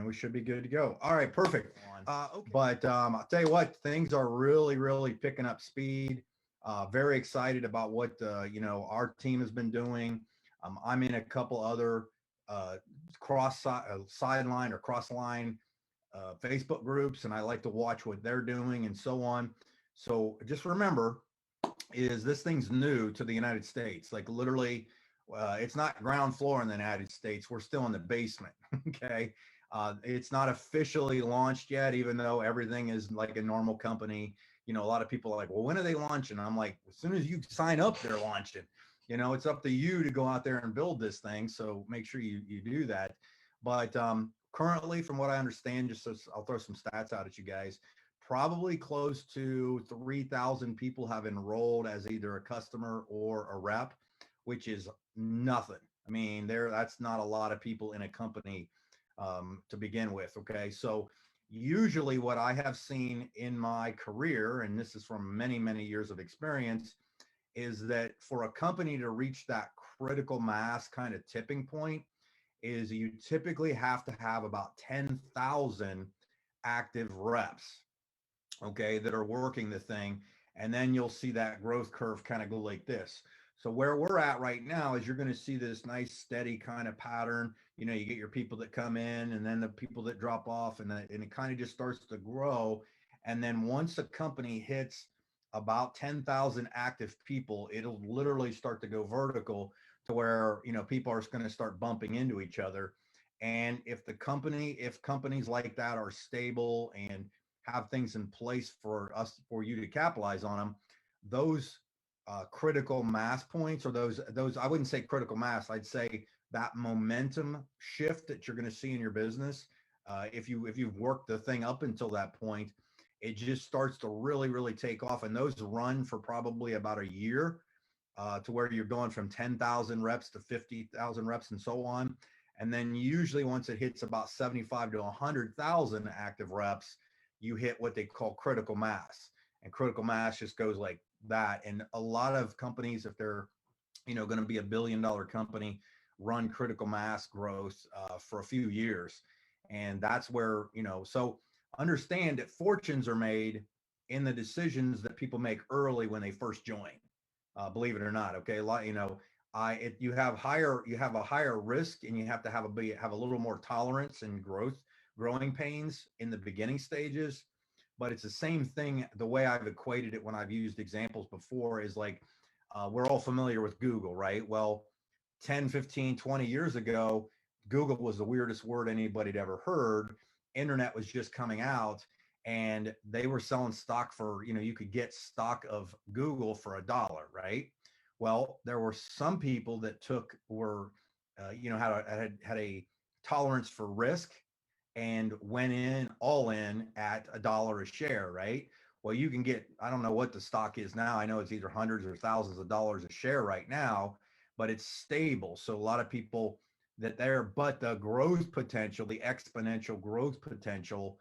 we should be good to go. All right, perfect. Okay. But I'll tell you what, things are really, really picking up speed. Very excited about what our team has been doing. I'm in a couple other uh, sideline or cross line Facebook groups, and I like to watch what they're doing and so on. So just remember, is this thing's new to the United States? Like literally, it's not ground floor in the United States. We're still in the basement. Okay. It's not officially launched yet, even though everything is like a normal company. A lot of people are like, well, when are they launching? I'm like, as soon as you sign up, they're launching. It's up to you to go out there and build this thing. So make sure you do that. But currently, from what I understand, just so I'll throw some stats out at you guys, probably close to 3,000 people have enrolled as either a customer or a rep, which is nothing. I mean, that's not a lot of people in a company to begin with. Okay. So usually what I have seen in my career, and this is from many, many years of experience, is that for a company to reach that critical mass kind of tipping point is you typically have to have about 10,000 active reps, okay, that are working the thing. And then you'll see that growth curve kind of go like this. So where we're at right now is you're going to see this nice steady kind of pattern. You get your people that come in and then the people that drop off, and it kind of just starts to grow. And then once a company hits about 10,000 active people, it'll literally start to go vertical to where, people are going to start bumping into each other. And if companies like that are stable and have things in place for you to capitalize on them, those critical mass points, or those I wouldn't say critical mass, I'd say that momentum shift that you're going to see in your business, if you've worked the thing up until that point, it just starts to really, really take off. And those run for probably about a year, to where you're going from 10,000 reps to 50,000 reps and so on. And then usually once it hits about 75 to 100,000 active reps, you hit what they call critical mass. And critical mass just goes like that. And a lot of companies, if they're going to be $1 billion company, run critical mass growth for a few years. And that's where, so understand that fortunes are made in the decisions that people make early when they first join. Believe it or not. Okay. A lot, you have a higher risk, and you have to have a little more tolerance and growing pains in the beginning stages. But it's the same thing. The way I've equated it when I've used examples before is like, we're all familiar with Google, right? Well, 10, 15, 20 years ago, Google was the weirdest word anybody'd ever heard. Internet was just coming out, and they were selling stock for, you could get stock of Google for $1, right? Well, there were some people that had a tolerance for risk and went in all in at $1 a share, right? Well, you can get, I don't know what the stock is now. I know it's either hundreds or thousands of dollars a share right now, but it's stable. So a lot of people but the growth potential, the exponential growth potential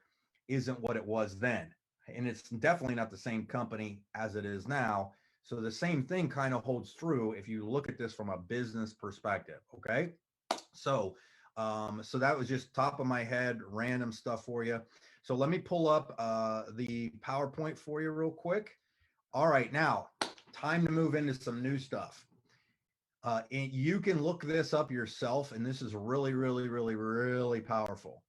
isn't what it was then. And it's definitely not the same company as it is now. So the same thing kind of holds true if you look at this from a business perspective. Okay. So, so that was just top of my head, random stuff for you. So let me pull up the PowerPoint for you real quick. All right, now time to move into some new stuff. And you can look this up yourself, and this is really, really, really, really powerful.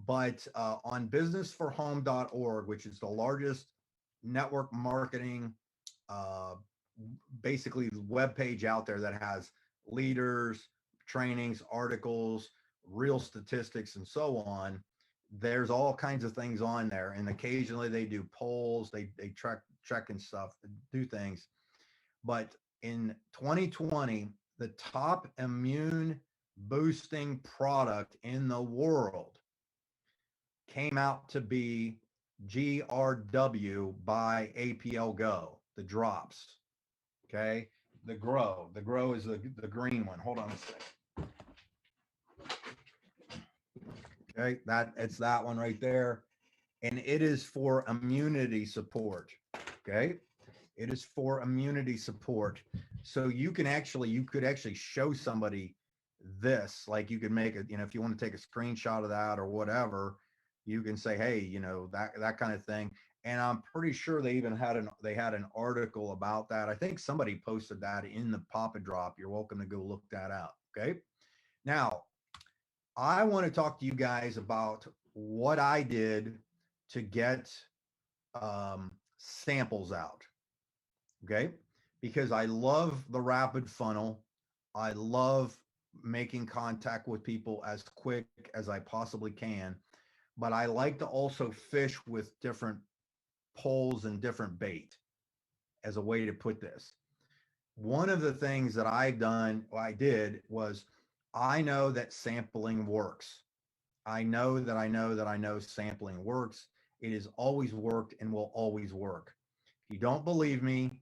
But on businessforhome.org, which is the largest network marketing, uh, basically web page out there that has leaders, trainings, articles, real statistics, and so on. There's all kinds of things on there, and occasionally they do polls, they check and stuff, do things. But in 2020, the top immune boosting product in the world came out to be GRW by APL Go, the drops. Okay. The grow is the green one. Hold on a second. Okay. It's that one right there. And it is for immunity support. Okay. It is for immunity support. So you could actually show somebody this. Like you can make it, if you want to take a screenshot of that or whatever, you can say, hey, that kind of thing. And I'm pretty sure they even had an article about that. I think somebody posted that in the Papa Drop. You're welcome to go look that out. Okay. Now, I want to talk to you guys about what I did to get samples out. Okay. Because I love the rapid funnel. I love making contact with people as quick as I possibly can. But I like to also fish with different poles and different bait as a way to put this. One of the things that I did was I know that sampling works. I know sampling works. It has always worked and will always work. If you don't believe me,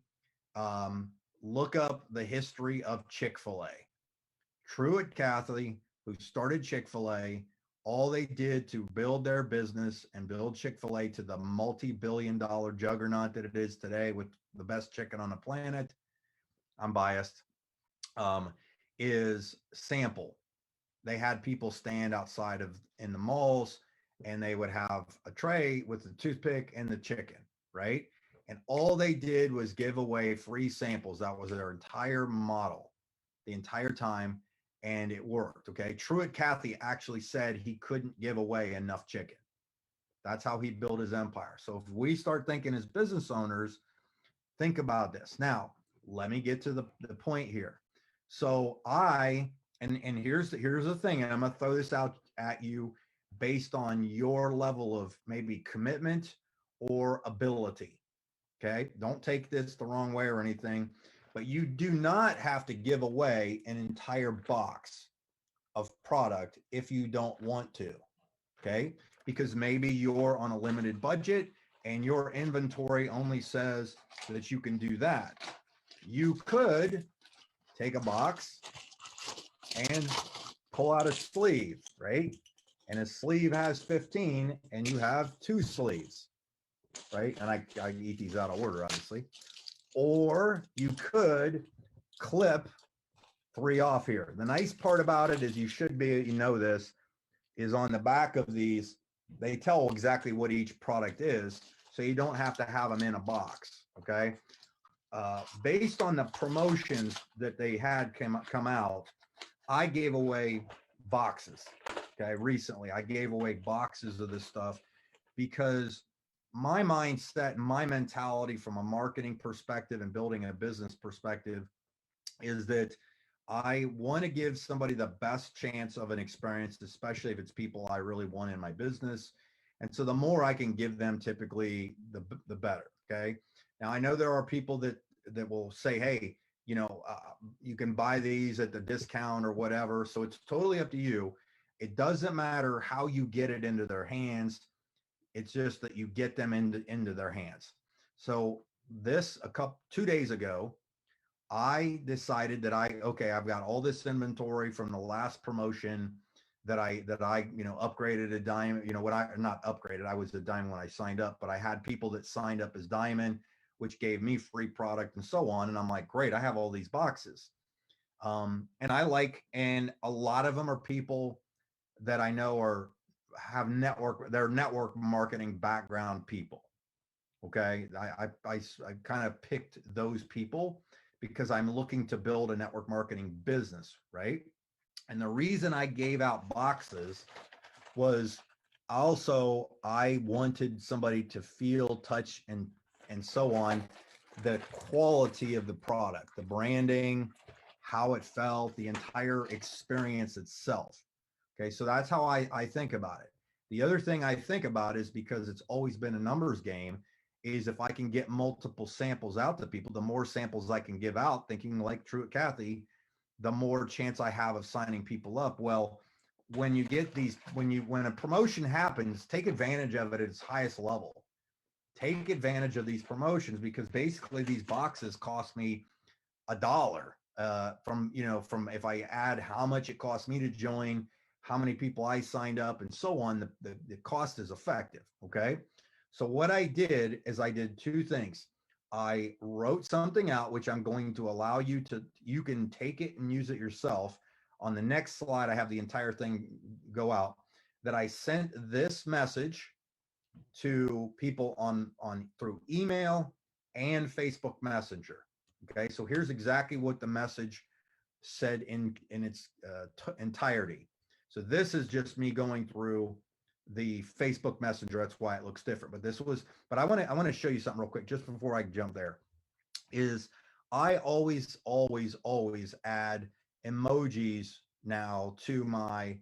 look up the history of Chick-fil-A. Truett Cathy, who started Chick-fil-A, all they did to build their business and build Chick-fil-A to the multi-billion-dollar juggernaut that it is today with the best chicken on the planet, I'm biased, um, is sample. They had people stand outside of in the malls and they would have a tray with the toothpick and the chicken, right? And all they did was give away free samples. That was their entire model the entire time, and it worked. Okay. Truett Cathy actually said he couldn't give away enough chicken. That's how he built his empire. So if we start thinking as business owners, think about this. Now, let me get to the point here. So and here's the thing, and I'm gonna throw this out at you based on your level of maybe commitment or ability. Okay. Don't take this the wrong way or anything, but you do not have to give away an entire box of product if you don't want to. Okay. Because maybe you're on a limited budget and your inventory only says that you can do that. You could take a box and pull out a sleeve, right? And a sleeve has 15 and you have 2 sleeves, right? And I eat these out of order, obviously. Or you could clip 3 off here. The nice part about it is this, is on the back of these, they tell exactly what each product is. So you don't have to have them in a box, okay? Based on the promotions that they had come out, I gave away boxes, okay? Recently, I gave away boxes of this stuff because my mindset and my mentality from a marketing perspective and building a business perspective is that I want to give somebody the best chance of an experience, especially if it's people I really want in my business. And so the more I can give them, typically the better. Okay. Now I know there are people that will say, hey, you can buy these at the discount or whatever. So it's totally up to you. It doesn't matter how you get it into their hands. It's just that you get them into their hands. So 2 days ago, I decided that I've got all this inventory from the last promotion that I upgraded a diamond. What I not upgraded, I was a diamond when I signed up, but I had people that signed up as diamond, which gave me free product and so on. And I'm like, great, I have all these boxes. And and a lot of them are people that I know they're network marketing background people. Okay. I kind of picked those people because I'm looking to build a network marketing business, right? And the reason I gave out boxes was also I wanted somebody to feel, touch, and so on the quality of the product, the branding, how it felt, the entire experience itself. Okay, so that's how I think about it. The other thing I think about is because it's always been a numbers game, is if I can get multiple samples out to people, the more samples I can give out, thinking like Truett Cathy, the more chance I have of signing people up. Well, when a promotion happens, take advantage of it at its highest level. Take advantage of these promotions because basically these boxes cost me $1 from if I add how much it cost me to join, how many people I signed up, and so on. The cost is effective. Okay. So what I did is I did 2 things. I wrote something out, which I'm going to allow you can take it and use it yourself. On the next slide, I have the entire thing go out, that I sent this message to people on through email and Facebook Messenger. Okay, so here's exactly what the message said in its entirety. So this is just me going through the Facebook Messenger. That's why it looks different. But this was, but I want to show you something real quick just before I jump there. Is I always add emojis now to my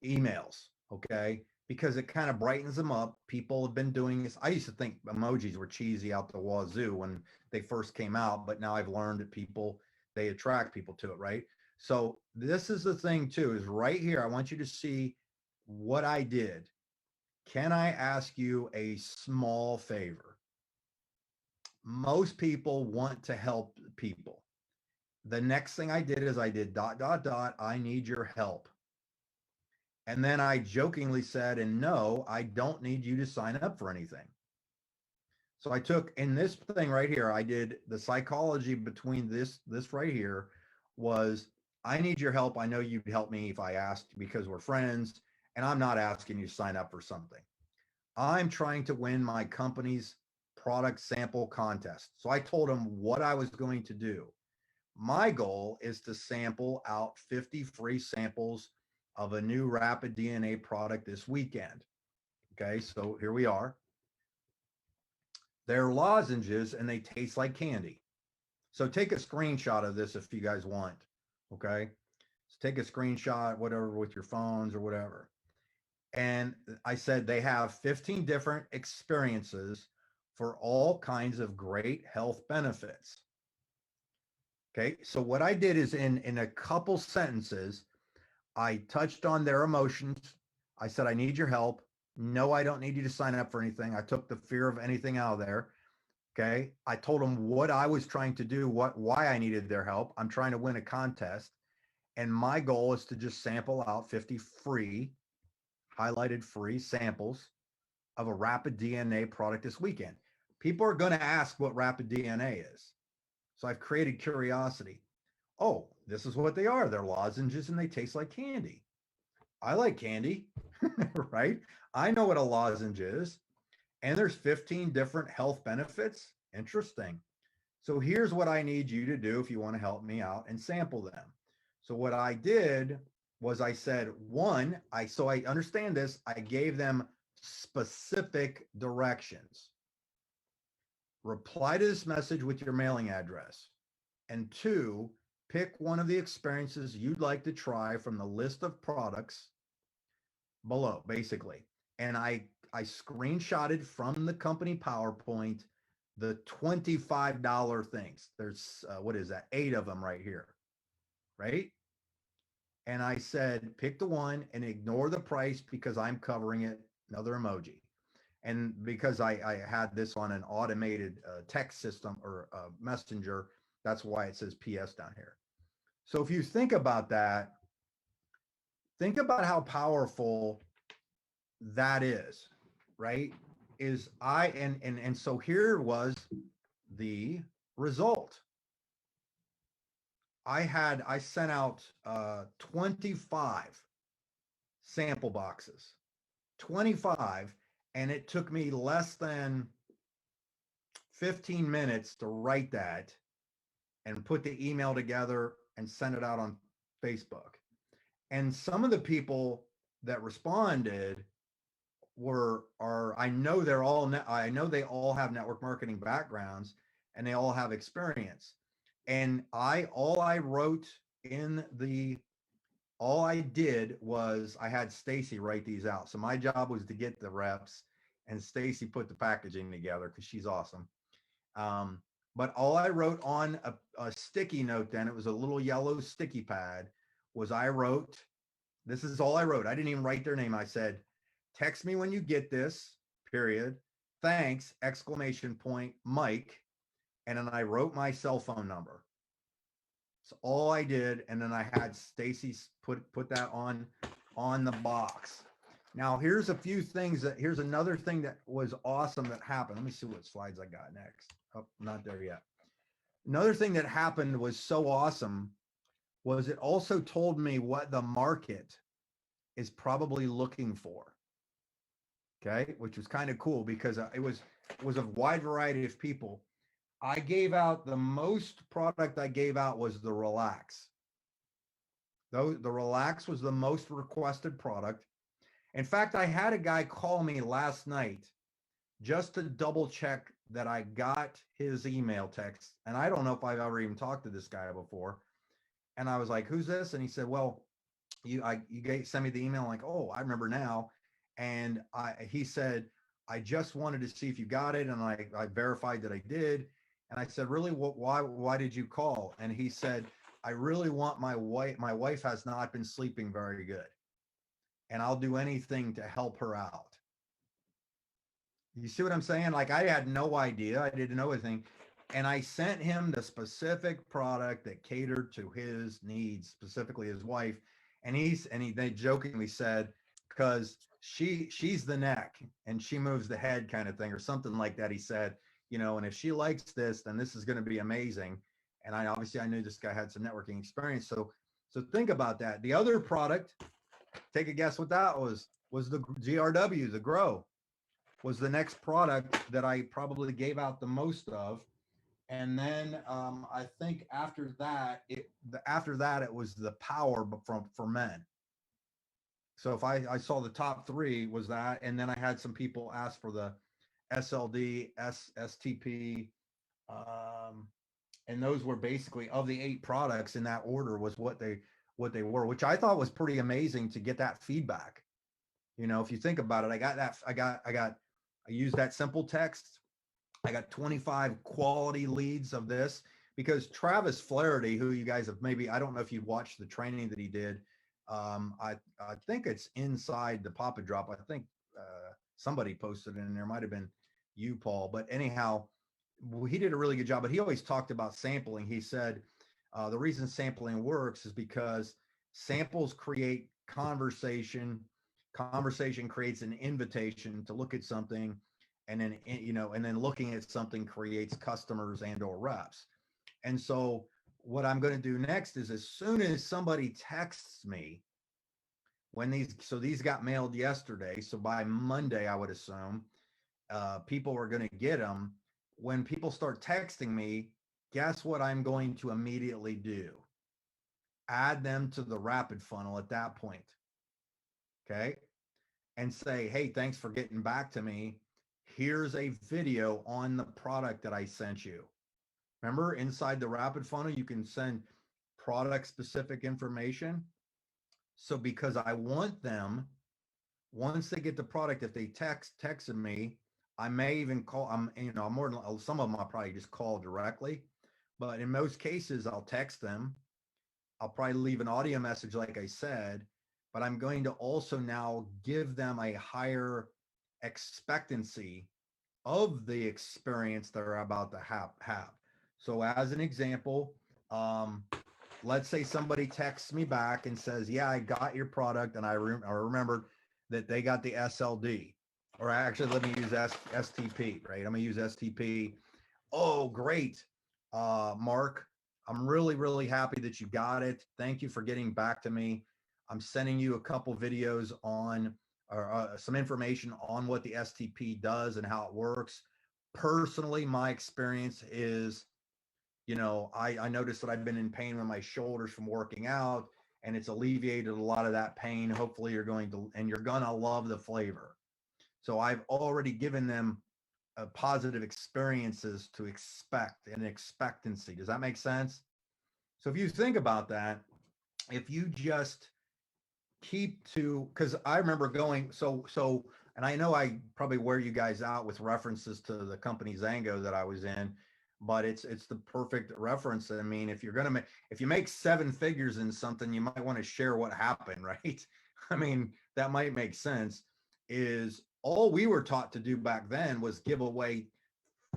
emails. Okay, because it kind of brightens them up. People have been doing this. I used to think emojis were cheesy out the wazoo when they first came out, but now I've learned that they attract people to it, right? So this is the thing too, is right here. I want you to see what I did. Can I ask you a small favor? Most people want to help people. The next thing I did is I did ... I need your help. And then I jokingly said, and no, I don't need you to sign up for anything. So I took, in this thing right here, I did the psychology between this right here was, I need your help. I know you'd help me if I asked, because we're friends, and I'm not asking you to sign up for something. I'm trying to win my company's product sample contest. So I told them what I was going to do. My goal is to sample out 50 free samples of a new rapid DNA product this weekend. Okay, so here we are. They're lozenges and they taste like candy. So take a screenshot of this if you guys want. Okay, so take a screenshot, whatever, with your phones or whatever. And I said they have 15 different experiences for all kinds of great health benefits. Okay, so what I did is in a couple sentences, I touched on their emotions. I said, I need your help. No, I don't need you to sign up for anything. I took the fear of anything out of there. Okay. I told them what I was trying to do, why I needed their help. I'm trying to win a contest. And my goal is to just sample out 50 free, highlighted free samples of a rapid DNA product this weekend. People are going to ask what rapid DNA is. So I've created curiosity. Oh, this is what they are. They're lozenges and they taste like candy. I like candy, right? I know what a lozenge is. And there's 15 different health benefits. Interesting. So here's what I need you to do if you want to help me out and sample them. So what I did was I said, so I understand this, I gave them specific directions. Reply to this message with your mailing address. And 2, pick one of the experiences you'd like to try from the list of products below, basically. And I screenshotted from the company PowerPoint the $25 things. There's, what is that? 8 of them right here, right? And I said, pick the one and ignore the price because I'm covering it, another emoji. And because I had this on an automated text system or messenger, that's why it says PS down here. So if you think about that, think about how powerful that is, right? So here was the result. I sent out 25 sample boxes, 25, and it took me less than 15 minutes to write that and put the email together and send it out on Facebook. And some of the people that responded I know they all have network marketing backgrounds and they all have experience. And all I did was I had Stacy write these out. So my job was to get the reps and Stacy put the packaging together because she's awesome. But all I wrote on a sticky note then, it was a little yellow sticky pad, was this is all I wrote. I didn't even write their name. I said, text me when you get this, period. Thanks, ! Mike. And then I wrote my cell phone number. That's all I did. And then I had Stacy put that on the box. Now here's another thing that was awesome that happened. Let me see what slides I got next. Oh, not there yet. Another thing that happened was so awesome was it also told me what the market is probably looking for. Okay, which was kind of cool because it was a wide variety of people. I gave out the most product I gave out was the Relax. Though the Relax was the most requested product. In fact, I had a guy call me last night just to double check that I got his email text. And I don't know if I've ever even talked to this guy before. And I was like, "Who's this?" And he said, "Well, you sent me the email." I'm like, "Oh, I remember now." And he said, "I just wanted to see if you got it," and I verified that I did. And I said, "Really? Why did you call?" And he said, "I really want my wife. My wife has not been sleeping very good, and I'll do anything to help her out." You see what I'm saying? Like, I had no idea. I didn't know anything. And I sent him the specific product that catered to his needs, specifically his wife. And they jokingly said, because she's the neck and she moves the head kind of thing, or something like that. He said, and if she likes this, then this is going to be amazing. And I knew this guy had some networking experience. So think about that. The other product, take a guess what that was the GRW, the Grow, was the next product that I probably gave out the most of. And then I think after that it was the Power from for men. So if I saw the top three was that, and then I had some people ask for the SLD, STP, um, and those were basically, of the 8 products in that order, was what they were, which I thought was pretty amazing to get that feedback. If you think about it, I used that simple text. I got 25 quality leads of this because Travis Flaherty, who you guys have maybe, I don't know if you watched the training that he did. I think it's inside the Papa Drop. I think somebody posted it in there. Might have been you, Paul. But anyhow, he did a really good job. But he always talked about sampling. He said the reason sampling works is because samples create conversation. Conversation creates an invitation to look at something, and then looking at something creates customers and or reps. And so what I'm going to do next is, as soon as somebody texts me, these got mailed yesterday, so by Monday I would assume people are going to get them. When people start texting me, guess what I'm going to immediately do? Add them to the rapid funnel at that point. Okay, and say, "Hey, thanks for getting back to me. Here's a video on the product that I sent you." Remember, inside the rapid funnel, you can send product specific information. So because I want them, once they get the product, if they texted me, I may even call. I'm more than some of them I'll probably just call directly, but in most cases I'll text them. I'll probably leave an audio message, like I said, but I'm going to also now give them a higher expectancy of the experience they're about to have. So as an example, let's say somebody texts me back and says, "Yeah, I got your product," and I remembered that they got the SLD, or actually, let me use STP, right? I'm gonna use STP. "Oh, great, Mark. I'm really, really happy that you got it. Thank you for getting back to me. I'm sending you a couple videos on, or some information on what the STP does and how it works. Personally, my experience is, I noticed that I've been in pain with my shoulders from working out, and it's alleviated a lot of that pain. Hopefully you're going to love the flavor." So I've already given them positive experiences to expect, and expectancy. Does that make sense? So if you think about that, if you just keep to, because I remember going, and I know I probably wear you guys out with references to the company Zango that I was in, but it's the perfect reference. I mean, if you make 7 figures in something, you might want to share what happened, right? I mean, that might make sense. Is all we were taught to do back then was give away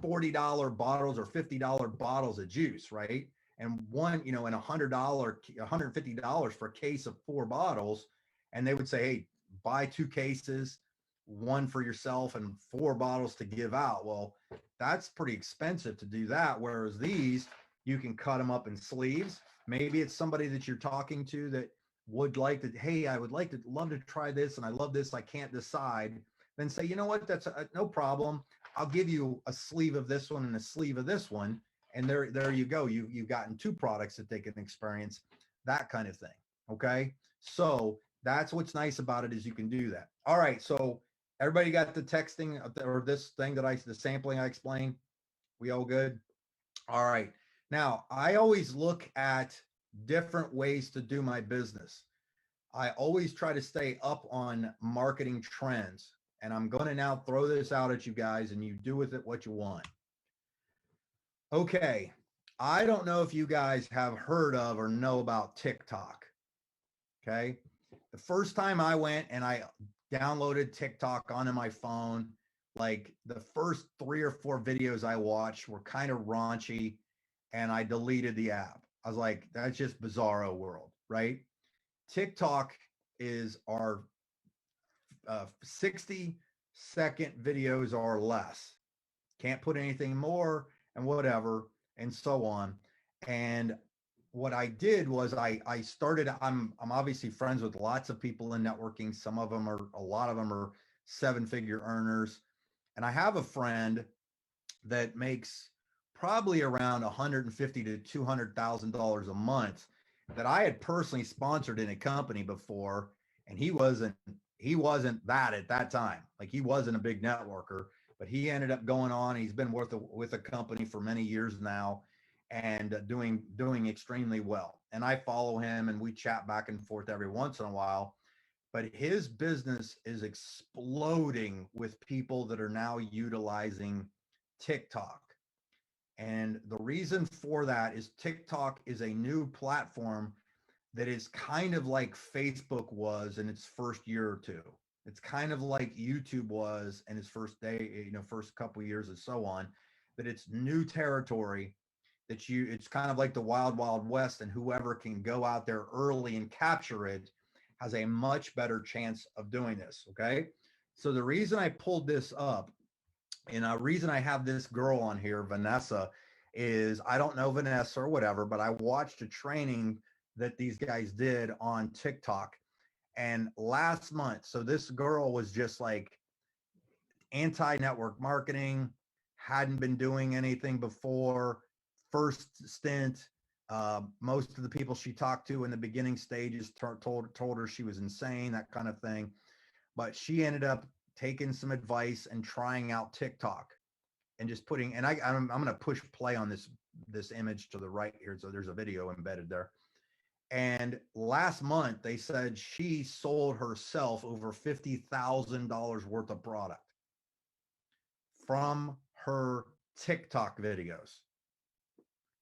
$40 bottles or $50 bottles of juice, right? And and $150 for a case of 4 bottles. And they would say, "Hey, buy 2 cases, 1 for yourself and 4 bottles to give out." Well, that's pretty expensive to do that. Whereas these, You can cut them up in sleeves. Maybe it's somebody that you're talking to that would like to, hey, I would love to try this, and I love this, I can't decide. Then say, you know what, that's no problem. I'll give you a sleeve of this one and a sleeve of this one, and there you go. You've gotten two products that they can experience, that kind of thing. Okay, so that's what's nice about it, is you can do that. All right, so everybody got the texting or this thing that the sampling I explained? We all good? All right. Now, I always look at different ways to do my business. I always try to stay up on marketing trends. And I'm going to now throw this out at you guys, and you do with it what you want. Okay. I don't know if you guys have heard of or know about TikTok. Okay. The first time I went and I downloaded TikTok onto my phone, like the first 3 or 4 videos I watched were kind of raunchy, and I deleted the app. I was like, that's just bizarro world, right? TikTok is our 60-second videos or less. Can't put anything more and whatever and so on. And what I did was I started, I'm obviously friends with lots of people in networking. Some of them are, a lot of them are 7-figure earners. And I have a friend that makes probably around $150,000 to $200,000 a month that I had personally sponsored in a company before, and he wasn't that at that time. Like, he wasn't a big networker, but he ended up going on. He's been with a company for many years now, and doing extremely well. And I follow him, and we chat back and forth every once in a while. But his business is exploding with people that are now utilizing TikTok. And the reason for that is TikTok is a new platform that is kind of like Facebook was in its first year or two. It's kind of like YouTube was in its first day, first couple of years and so on, that it's new territory, it's kind of like the wild, wild west, and whoever can go out there early and capture it has a much better chance of doing this. Okay. So the reason I pulled this up, and the reason I have this girl on here, Vanessa, is I don't know Vanessa or whatever, but I watched a training that these guys did on TikTok. And last month, so this girl was just like anti-network marketing, hadn't been doing anything before, first stint. Most of the people she talked to in the beginning stages told her she was insane, that kind of thing. But she ended up taking some advice and trying out TikTok, and just putting, and I'm going to push play on this image to the right here. So there's a video embedded there. And last month they said she sold herself over $50,000 worth of product from her TikTok videos.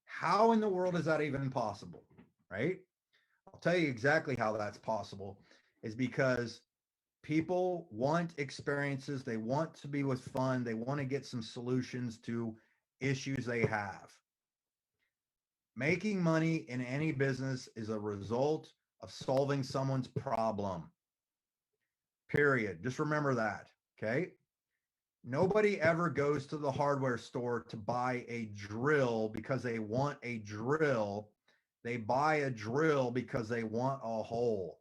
How in the world is that even possible? Right? I'll tell you exactly how that's possible, is because people want experiences. They want to be with fun. They want to get some solutions to issues they have. Making money in any business is a result of solving someone's problem. Period. Just remember that. Okay. Nobody ever goes to the hardware store to buy a drill because they want a drill. They buy a drill because they want a hole.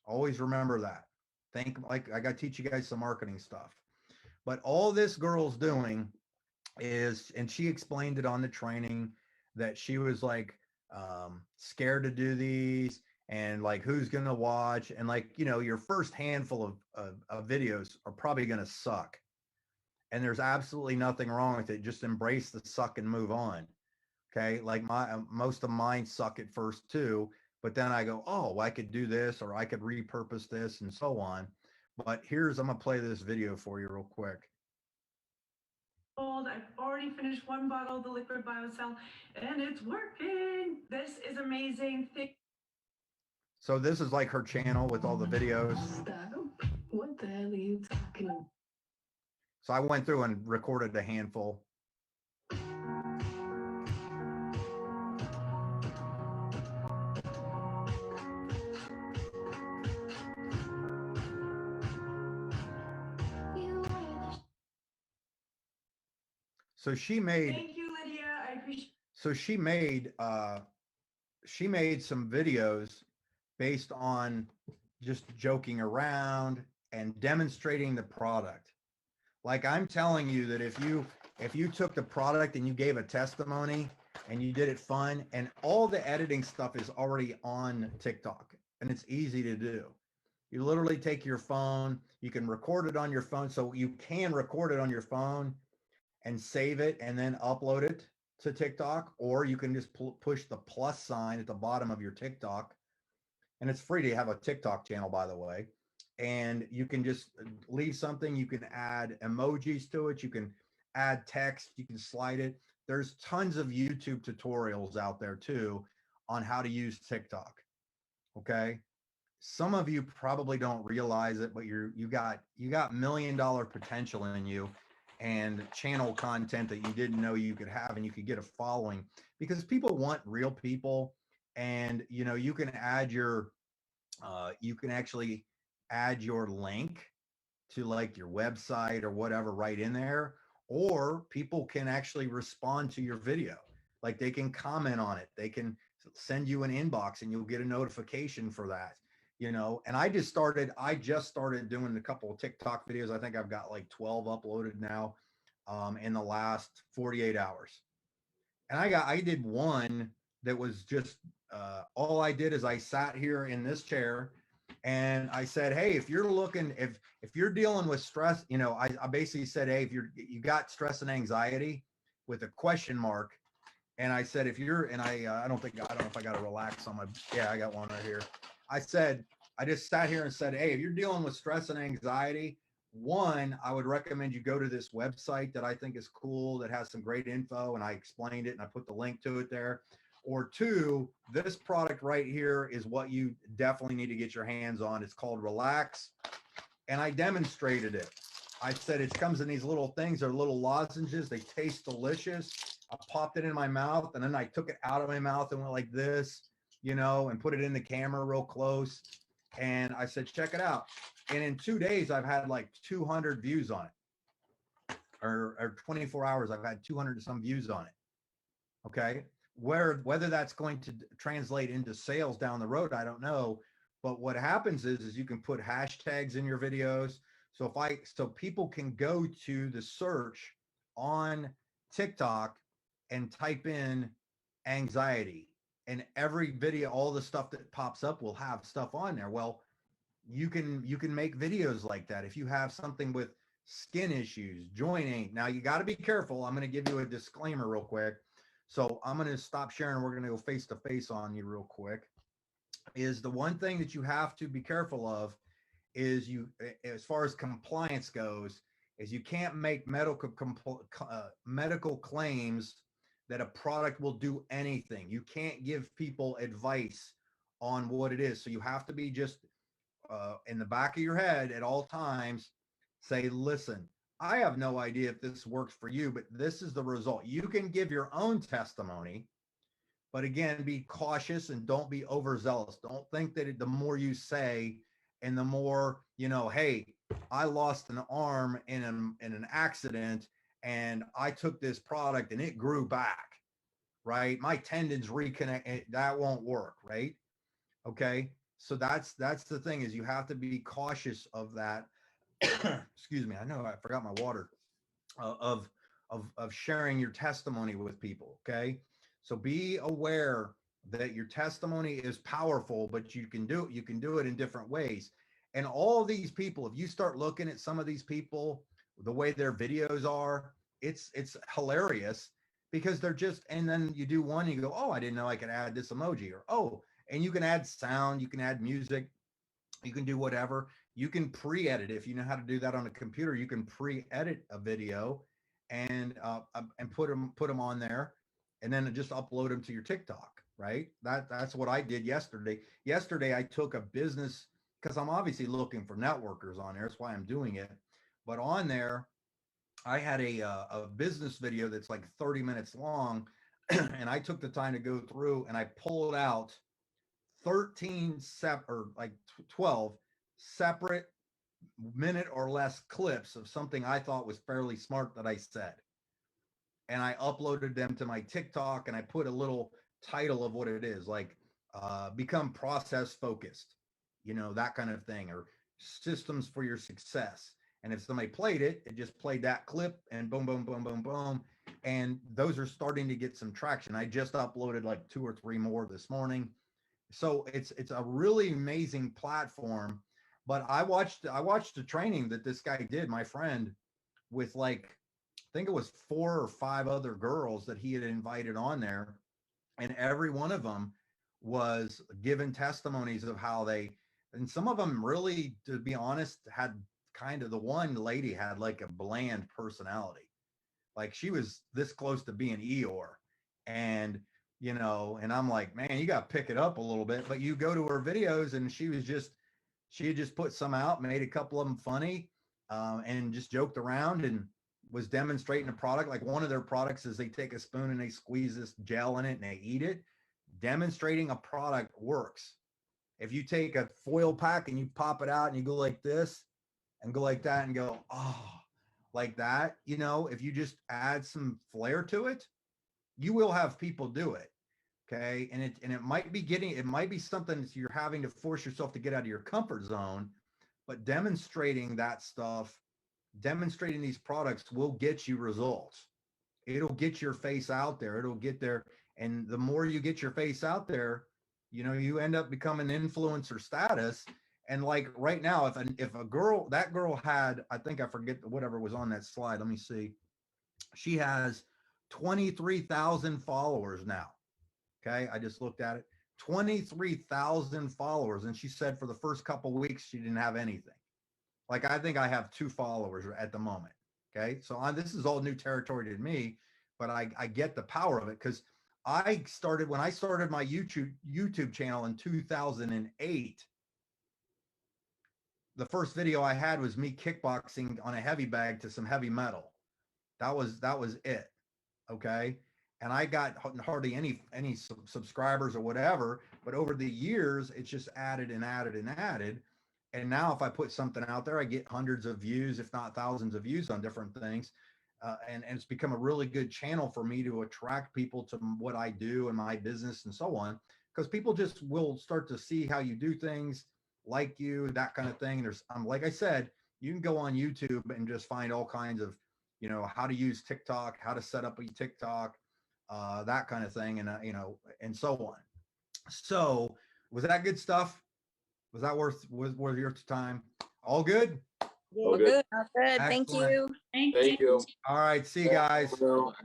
Always remember that. Think, like, I got to teach you guys some marketing stuff. But all this girl's doing is, and she explained it on the training, that she was like scared to do these, and like, who's going to watch, and like, your first handful of videos are probably going to suck, and there's absolutely nothing wrong with it. Just embrace the suck and move on. Okay. Like, most of mine suck at first too, but then I go, oh, I could do this, or I could repurpose this, and so on. But I'm going to play this video for you real quick. I've already finished 1 bottle of the liquid biocell, and it's working. This is amazing. So this is like her channel with all the videos. Stop. What the hell are you talking about? So I went through and recorded a handful. So she made, thank you, Lydia. I appreciate So she made some videos based on just joking around and demonstrating the product. Like I'm telling you that if you took the product and you gave a testimony and you did it fun, and all the editing stuff is already on TikTok and it's easy to do. You literally take your phone, you can record it on your phone. So you can record it on your phone and save it and then upload it to TikTok, or you can just push the plus sign at the bottom of your TikTok. And it's free to have a TikTok channel, by the way. And you can just leave something. You can add emojis to it. You can add text. You can slide it. There's tons of YouTube tutorials out there too on how to use TikTok. Okay. Some of you probably don't realize it, but you got $1 million potential in you and channel content that you didn't know you could have, and you could get a following because people want real people. And you can add your you can actually add your link to like your website or whatever right in there, or people can actually respond to your video. Like they can comment on it, they can send you an inbox and you'll get a notification for that. And I just started doing a couple of TikTok videos. I think I've got like 12 uploaded now in the last 48 hours. And I did one that was just all I did is I sat here in this chair and I said, hey, if you're dealing with stress, I basically said, hey, if you got stress and anxiety with a question mark. And I said, if you're, and I don't know if I got to relax on my, yeah, I got one right here. I just sat here and said, hey, if you're dealing with stress and anxiety, one, I would recommend you go to this website that I think is cool, that has some great info. And I explained it and I put the link to it there. Or two, this product right here is what you definitely need to get your hands on. It's called Relax. And I demonstrated it. I said it comes in these little things. They're little lozenges. They taste delicious. I popped it in my mouth and then I took it out of my mouth and went like this, and put it in the camera real close. And I said, check it out. And in 2 days, I've had like 200 views on it. Or 24 hours, I've had 200 and some views on it. Okay. Whether that's going to translate into sales down the road, I don't know. But what happens is you can put hashtags in your videos. So people can go to the search on TikTok and type in anxiety, and every video, all the stuff that pops up will have stuff on there. Well, you can make videos like that if you have something with skin issues, joint. Now you got to be careful. I'm going to give you a disclaimer real quick. So I'm going to stop sharing. We're going to go face to face on you real quick. Is the one thing that you have to be careful of is as far as compliance goes, is you can't make medical claims that a product will do anything. You can't give people advice on what it is. So you have to be just in the back of your head at all times, say, listen, I have no idea if this works for you, but this is the result. You can give your own testimony, but again, be cautious and don't be overzealous. Don't think that the more you say and the more, hey, I lost an arm in an accident and I took this product and it grew back, right? My tendons reconnect. That won't work, right? Okay. So that's the thing, is you have to be cautious of that. Excuse me. I know I forgot my water. Of sharing your testimony with people. Okay. So be aware that your testimony is powerful, but you can do it in different ways. And all these people, if you start looking at some of these people, the way their videos are, it's hilarious, because they're just, and then you do one, you go, oh, I didn't know I could add this emoji, or oh, and you can add sound, you can add music, you can do whatever. You can pre-edit. If you know how to do that on a computer, you can pre-edit a video and put them on there, and then just upload them to your TikTok. Right. That's what I did yesterday. Yesterday I took a business, because I'm obviously looking for networkers on there. That's why I'm doing it. But on there, I had a business video that's like 30 minutes long, and I took the time to go through and I pulled out 13 or like 12 separate minute or less clips of something I thought was fairly smart that I said. and I uploaded them to my TikTok, and I put a little title of what it is, like become process focused, that kind of thing, or systems for your success. And if somebody played it, it just played that clip and boom, boom, boom, boom, boom. And those are starting to get some traction. I just uploaded like 2 or 3 more this morning. So it's a really amazing platform. But I watched the training that this guy did, my friend, with like I think it was 4 or 5 other girls that he had invited on there, and every one of them was given testimonies of how they, and some of them really, to be honest, had kind of, the one lady had like a bland personality, like she was this close to being Eeyore. And and I'm like, man, you got to pick it up a little bit. But you go to her videos, and she had just put some out, made a couple of them funny, and just joked around and was demonstrating a product. Like one of their products is they take a spoon and they squeeze this gel in it and they eat it. Demonstrating a product works. If you take a foil pack and you pop it out and you go like this and go like that and go, oh, like that, if you just add some flair to it, you will have people do it. Okay. And it might be something that you're having to force yourself to get out of your comfort zone, but demonstrating that stuff, demonstrating these products will get you results. It'll get your face out there. It'll get there. And the more you get your face out there, you end up becoming influencer status. And like right now, if a girl, that girl had, I think I forget whatever was on that slide. Let me see. She has 23,000 followers now. Okay. I just looked at it. 23,000 followers. And she said for the first couple of weeks, she didn't have anything. Like I think I have 2 followers at the moment. Okay. So this is all new territory to me, but I get the power of it, because when I started my YouTube channel in 2008, the first video I had was me kickboxing on a heavy bag to some heavy metal. That was it. Okay. And I got hardly any subscribers or whatever, but over the years, it's just added and added and added. And now if I put something out there, I get hundreds of views, if not thousands of views on different things. And it's become a really good channel for me to attract people to what I do and my business and so on, because people just will start to see how you do things, like you, that kind of thing. There's, like I said, you can go on YouTube and just find all kinds of, how to use TikTok, how to set up a TikTok, that kind of thing. And, and so on. So was that good stuff? Was that worth your time? All good? All good. All good. Thank Excellent. you. Thank you. All right. See you guys.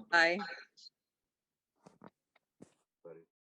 Bye.